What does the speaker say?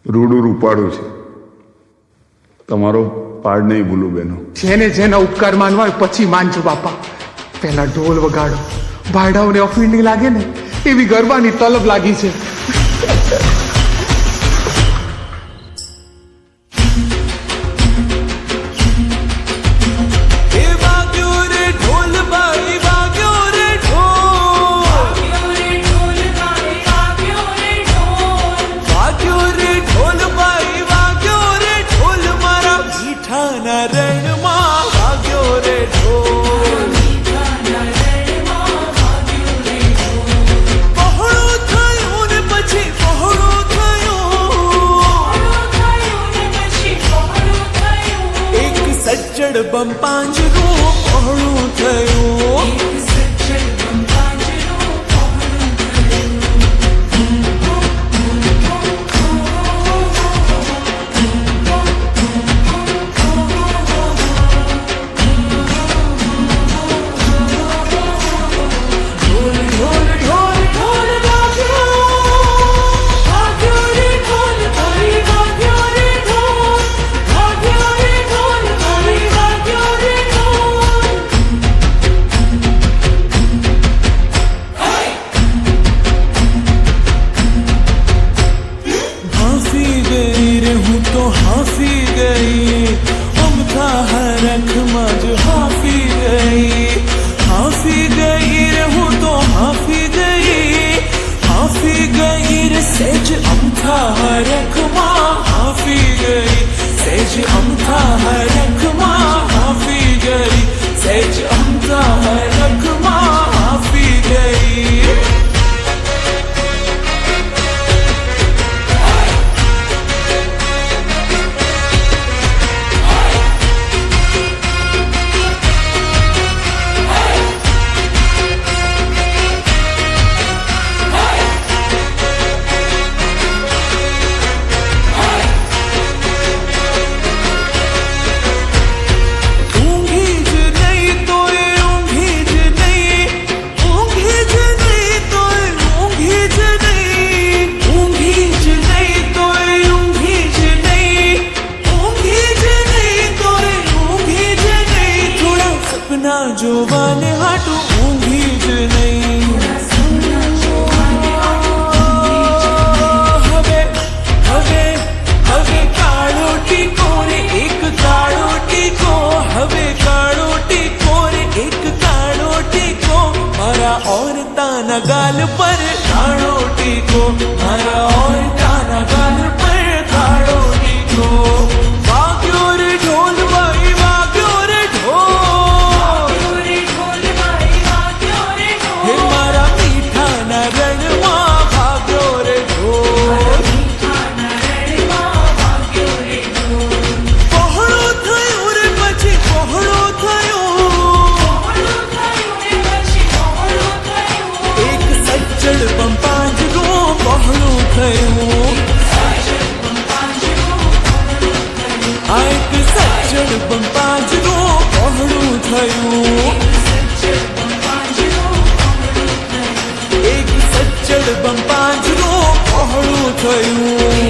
રૂડું રૂપાળું છે. તમારો પાડ નહીં ભૂલું બેનો. જેને જેના ઉપકાર માનવા હોય પછી માનજો બાપા. પેલા ઢોલ વગાડો, ભાડાઓને અફીણની લાગે ને એવી ગરબાની તલબ લાગી છે. બમ પાંજરું પહોળું થયું. हाफी गई उमथा हरख मज हाफी गई रहूं तो हाफी गई रे सेज अमथा हरख मां हाफी गई सेज अमथा हरख मां हाफी गई सेज अमथा हरख मां हाफी गई. જોવાને હાટું ઊંઘી જ નહીં. હવે કાળો ટીકો રે એક કાળો ટીકો, હવે કાળો ટીકો રે એક કાળો ટીકો, મારા ઓરતાના ગાલ પર કાળો ટીકો, મારા ઓરતાના ગાલ પર કાળો ટીકો. વાગ્યો રે ઢોલ ભાઈ વાગ્યો રે ઢોલ, બમ પાંજરું પહોળું થયું. એક સજ્જડ બમ પાંજરું પહોળું થયું.